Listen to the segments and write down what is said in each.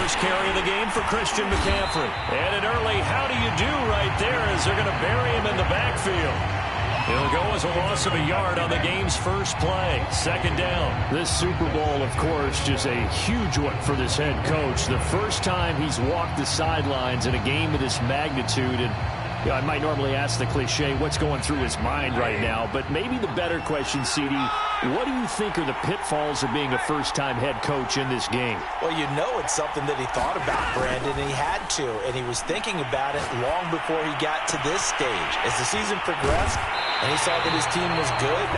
First carry of the game for Christian McCaffrey. And an early how do you do right there as they're going to bury him in the backfield. He'll go as a loss of a yard on the game's first play. Second down. This Super Bowl, of course, just a huge one for this head coach. The first time he's walked the sidelines in a game of this magnitude. And I might normally ask the cliche, what's going through his mind right now? But maybe the better question, CD, what do you think are the pitfalls of being a first-time head coach in this game? Well, you know it's something that he thought about, Brandon, and he had to. And he was thinking about it long before he got to this stage. As the season progressed and he saw that his team was good,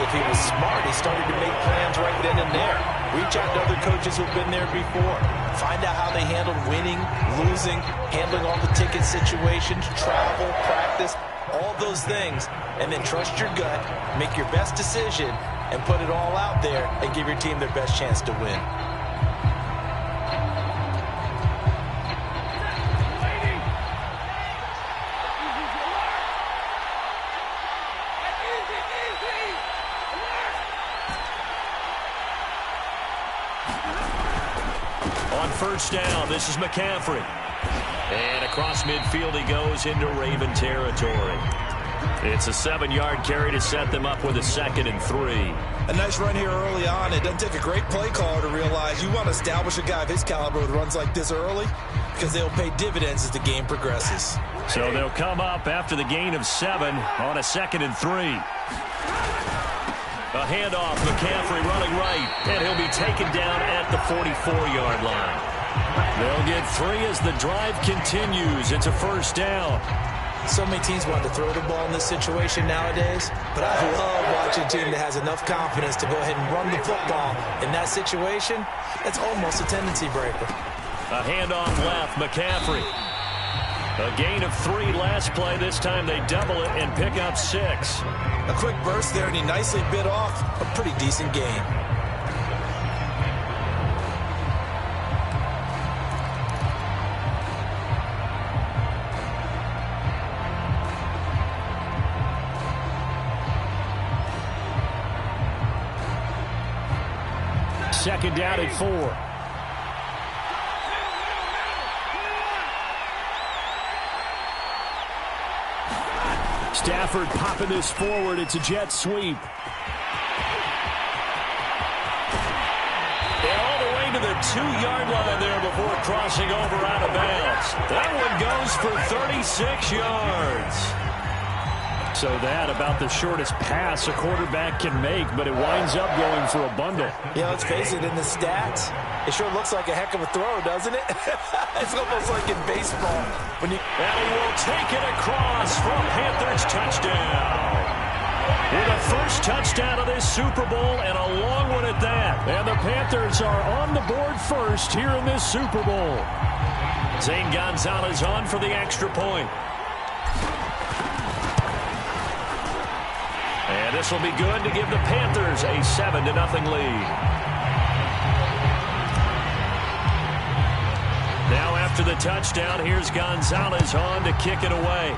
if he was smart, he started to make plans right then and there. Reach out to other coaches who've been there before. Find out how they handled winning, losing, handling all the ticket situations, travel, practice, all those things. And then trust your gut, make your best decision, and put it all out there and give your team their best chance to win. First down, this is McCaffrey. And across midfield he goes into Raven territory. It's a 7-yard carry to set them up with a 2nd and 3. A nice run here early on. It doesn't take a great play caller to realize you want to establish a guy of his caliber with runs like this early because they'll pay dividends as the game progresses. So they'll come up after the gain of 7 on a 2nd and 3. A handoff, McCaffrey running right, and he'll be taken down at the 44-yard line. They'll get 3 as the drive continues. It's a first down. So many teams want to throw the ball in this situation nowadays, but I love watching a team that has enough confidence to go ahead and run the football. In that situation, that's almost a tendency breaker. A handoff left, McCaffrey. A gain of 3 last play. This time they double it and pick up 6. A quick burst there, and he nicely bit off a pretty decent gain. Second down at 4. Stafford popping this forward. It's a jet sweep. All the way to the 2-yard line there before crossing over out of bounds. That one goes for 36 yards. So that about the shortest pass a quarterback can make, but it winds up going for a bundle. Yeah, let's face it, in the stats, it sure looks like a heck of a throw, doesn't it? It's almost like in baseball. And he will take it across for a Panthers touchdown. With the first touchdown of this Super Bowl, and a long one at that. And the Panthers are on the board first here in this Super Bowl. Zane Gonzalez on for the extra point. And this will be good to give the Panthers a 7-0 lead. Now after the touchdown, here's Gonzalez on to kick it away.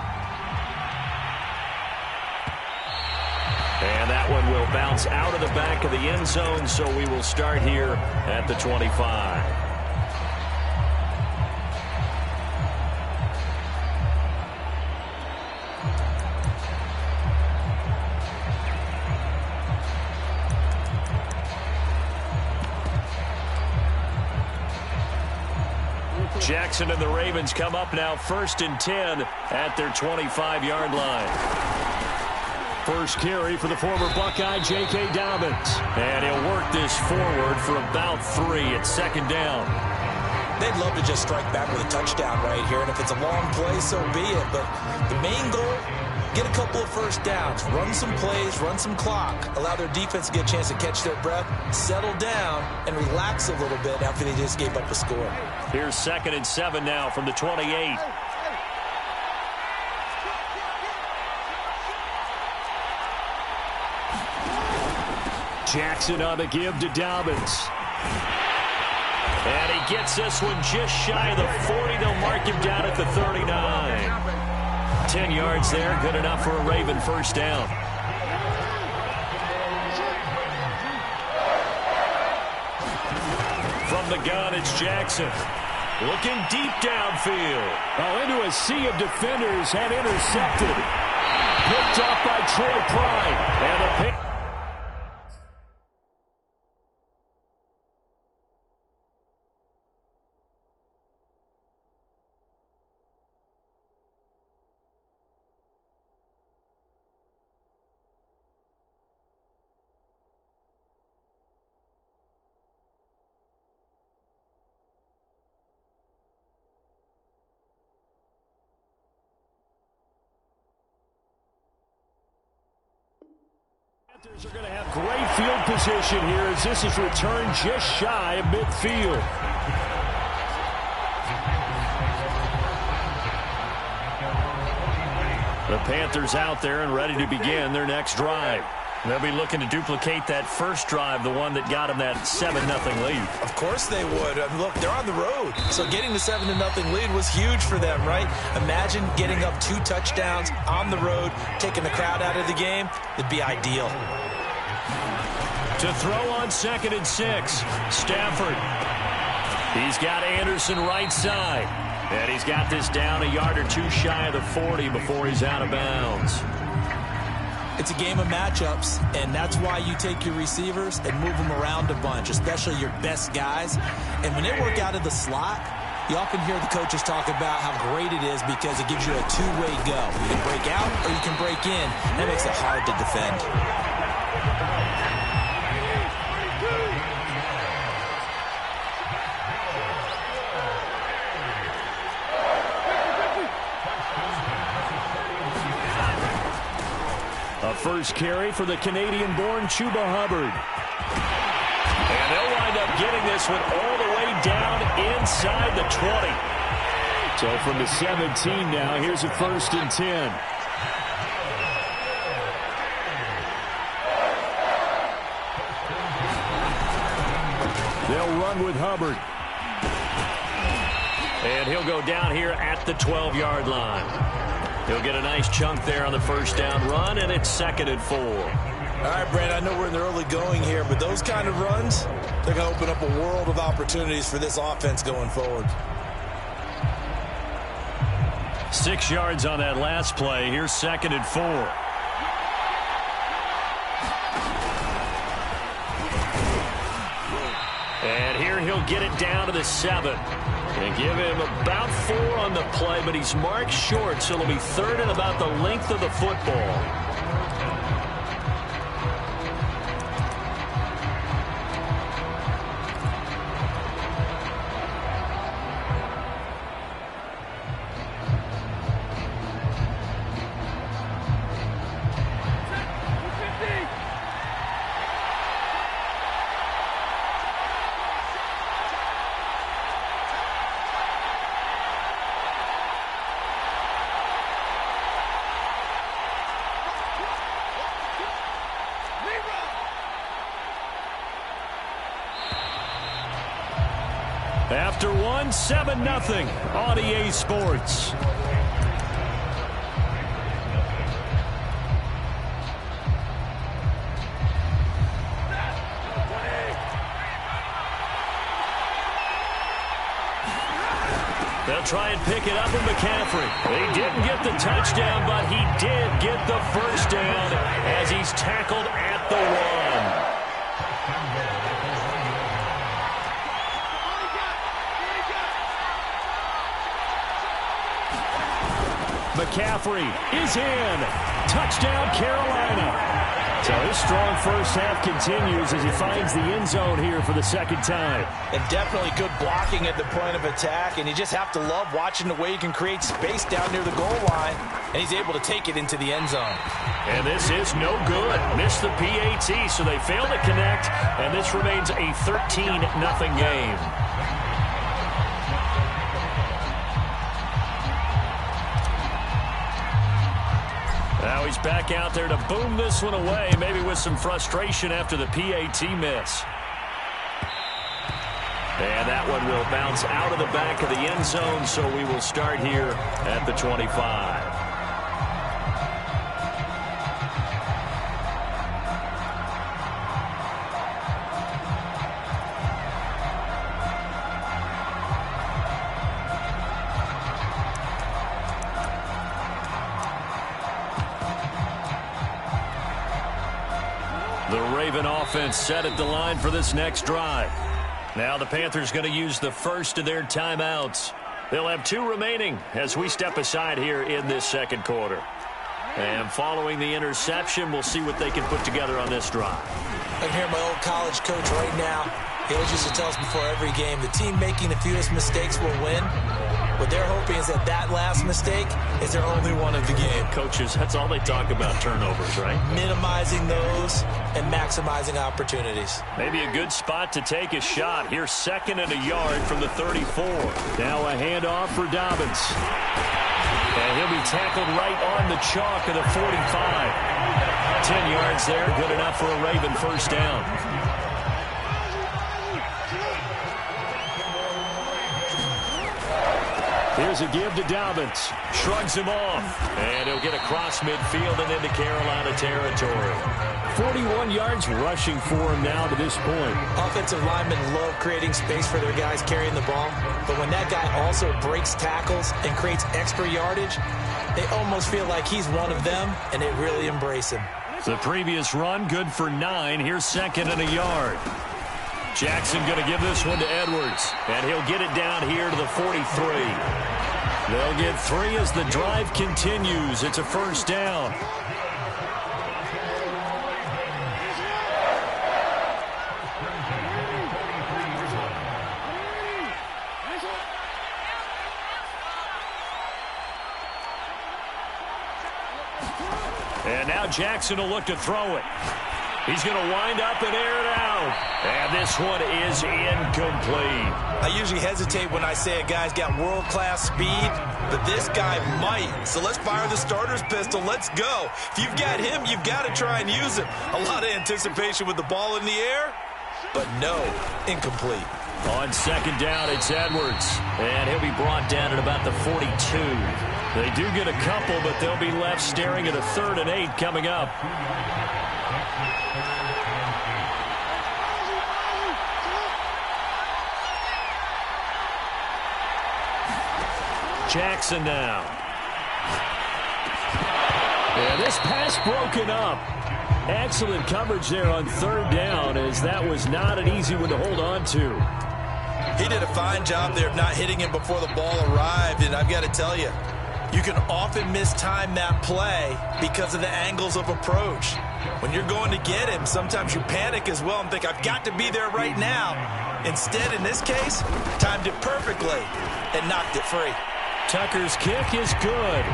And that one will bounce out of the back of the end zone, so we will start here at the 25. Jackson and the Ravens come up now 1st and 10 at their 25-yard line. First carry for the former Buckeye, J.K. Dobbins. And he'll work this forward for about 3 at 2nd down. They'd love to just strike back with a touchdown right here, and if it's a long play, so be it. But the main goal, get a couple of first downs, run some plays, run some clock, allow their defense to get a chance to catch their breath, settle down, and relax a little bit after they just gave up a score. Here's 2nd and 7 now from the 28. Jackson on the give to Dobbins. And he gets this one just shy of the 40. They'll mark him down at the 39. 10 yards there, good enough for a Raven first down. From the gun, it's Jackson. Looking deep downfield. Oh, into a sea of defenders and intercepted. Picked off by Troy Pride. And the pick. Panthers are going to have great field position here as this is returned just shy of midfield. The Panthers out there and ready to begin their next drive. They'll be looking to duplicate that first drive, the one that got them that 7-0 lead. Of course they would. I mean, look, they're on the road. So getting the 7-0 lead was huge for them, right? Imagine getting up 2 touchdowns on the road, taking the crowd out of the game. It'd be ideal. To throw on 2nd and 6, Stafford. He's got Anderson right side. And he's got this down a yard or 2 shy of the 40 before he's out of bounds. It's a game of matchups, and that's why you take your receivers and move them around a bunch, especially your best guys. And when they work out of the slot, you often hear the coaches talk about how great it is because it gives you a two-way go. You can break out or you can break in. That makes it hard to defend. First carry for the Canadian-born Chuba Hubbard. And they'll wind up getting this one all the way down inside the 20. So from the 17 now, here's a 1st and 10. They'll run with Hubbard. And he'll go down here at the 12-yard line. He'll get a nice chunk there on the first down run, and it's 2nd and 4. All right, Brandon, I know we're in the early going here, but those kind of runs, they're going to open up a world of opportunities for this offense going forward. 6 yards on that last play. Here's 2nd and 4. And here he'll get it down to the 7. And give him about 4 on the play, but he's marked short, so it'll be 3rd and about the length of the football. After one, 7-0 on EA Sports. They'll try and pick it up with McCaffrey. They didn't get the touchdown, but he did get the first down as he's tackled at the 1. McCaffrey is in. Touchdown, Carolina. So his strong first half continues as he finds the end zone here for the 2nd time. And definitely good blocking at the point of attack, and you just have to love watching the way he can create space down near the goal line, and he's able to take it into the end zone. And this is no good. Missed the PAT, so they fail to connect, and this remains a 13-0 game. Now he's back out there to boom this one away, maybe with some frustration after the PAT miss. And that one will bounce out of the back of the end zone, so we will start here at the 25. Raven offense set at the line for this next drive. Now the Panthers going to use the first of their timeouts. They'll have 2 remaining as we step aside here in this second quarter. And following the interception, we'll see what they can put together on this drive. I can hear my old college coach right now. He always used to tell us before every game, the team making the fewest mistakes will win. What they're hoping is that last mistake is their only one of the game. Coaches, that's all they talk about, turnovers, right? Minimizing those and maximizing opportunities. Maybe a good spot to take a shot. Here's 2nd and a yard from the 34. Now a handoff for Dobbins. And he'll be tackled right on the chalk of the 45. 10 yards there, good enough for a Raven first down. Here's a give to Dobbins. Shrugs him off. And he'll get across midfield and into Carolina territory. 41 yards rushing for him now to this point. Offensive linemen love creating space for their guys carrying the ball. But when that guy also breaks tackles and creates extra yardage, they almost feel like he's one of them, and they really embrace him. The previous run, good for 9. Here's 2nd and a yard. Jackson going to give this one to Edwards. And he'll get it down here to the 43. They'll get 3 as the drive continues. It's a first down. And now Jackson will look to throw it. He's going to wind up and air it out. And this one is incomplete. I usually hesitate when I say a guy's got world-class speed, but this guy might. So let's fire the starter's pistol. Let's go. If you've got him, you've got to try and use him. A lot of anticipation with the ball in the air, but no, incomplete. On 2nd down, it's Edwards. And he'll be brought down at about the 42. They do get a couple, but they'll be left staring at a 3rd and 8 coming up. Jackson now. And this pass broken up. Excellent coverage there on 3rd down, as that was not an easy one to hold on to. He did a fine job there of not hitting him before the ball arrived, and I've got to tell you, you can often mistime that play because of the angles of approach. When you're going to get him, sometimes you panic as well and think, I've got to be there right now. Instead, in this case, timed it perfectly and knocked it free. Tucker's kick is good.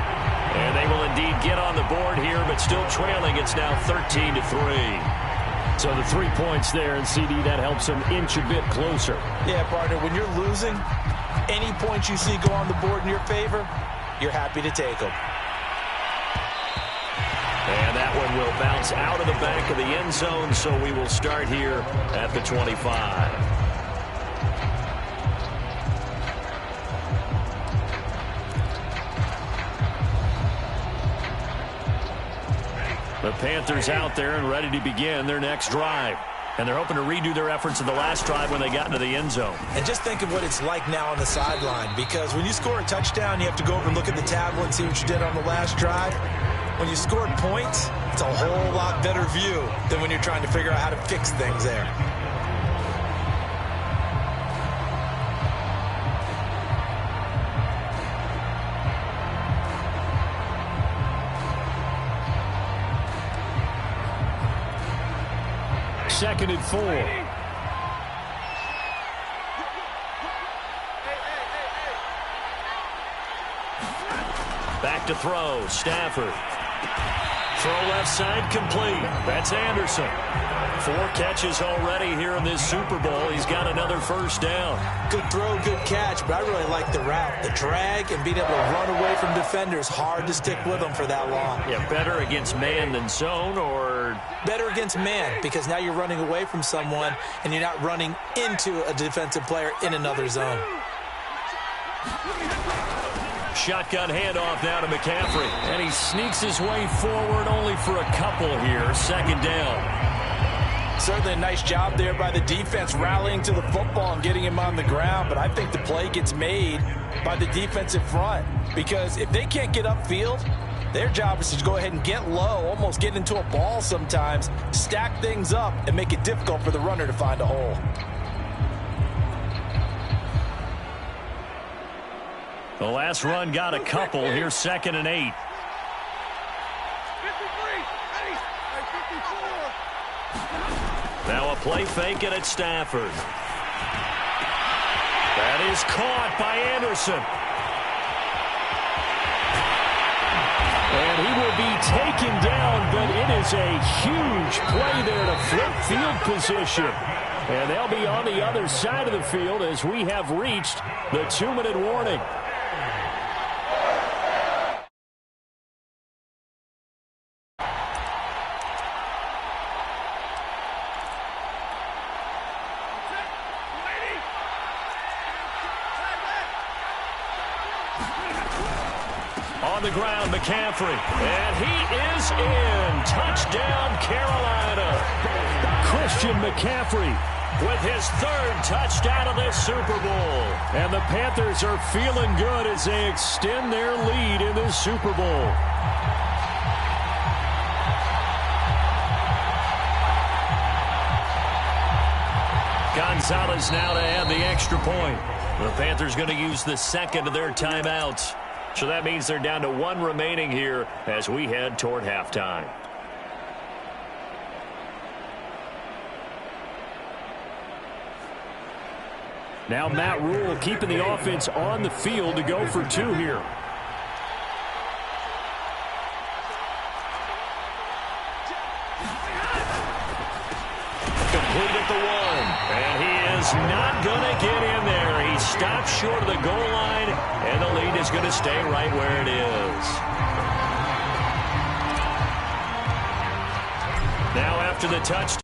And they will indeed get on the board here, but still trailing. It's now 13-3. So the 3 points there, and CD, that helps them inch a bit closer. Yeah, partner, when you're losing, any points you see go on the board in your favor, you're happy to take them. And that one will bounce out of the back of the end zone, so we will start here at the 25. The Panthers out there and ready to begin their next drive. And they're hoping to redo their efforts of the last drive when they got into the end zone. And just think of what it's like now on the sideline, because when you score a touchdown, you have to go over and look at the tablet and see what you did on the last drive. When you scored points, it's a whole lot better view than when you're trying to figure out how to fix things there. Second and 4. Back to throw. Stafford. Throw left side complete. That's Anderson. 4 catches already here in this Super Bowl. He's got another first down. Good throw, good catch, but I really like the route. The drag and being able to run away from defenders. Hard to stick with them for that long. Yeah, better against man than zone, or? Better against man, because now you're running away from someone and you're not running into a defensive player in another zone. Shotgun handoff now to McCaffrey. And he sneaks his way forward only for a couple here. 2nd down. Certainly a nice job there by the defense rallying to the football and getting him on the ground, but I think the play gets made by the defensive front, because if they can't get upfield, Their job is to go ahead and get low, almost get into a ball sometimes, stack things up, and make it difficult for the runner to find a hole. The last run got a couple. Here's 2nd and 8. Now a play fake and it's Stafford. That is caught by Anderson. And he will be taken down, but it is a huge play there to flip field position. And they'll be on the other side of the field as we have reached the 2-minute warning. On the ground, McCaffrey. And he is in. Touchdown, Carolina. Christian McCaffrey with his 3rd touchdown of this Super Bowl. And the Panthers are feeling good as they extend their lead in this Super Bowl. Gonzalez now to add the extra point. The Panthers going to use the 2nd of their timeouts. So that means they're down to 1 remaining here as we head toward halftime. Now Matt Rule keeping the offense on the field to go for 2 here. Complete at the 1. And he is not going to get in there. He stops short of the goal line, and the lead is going to stay right where it is. Now after the touchdown.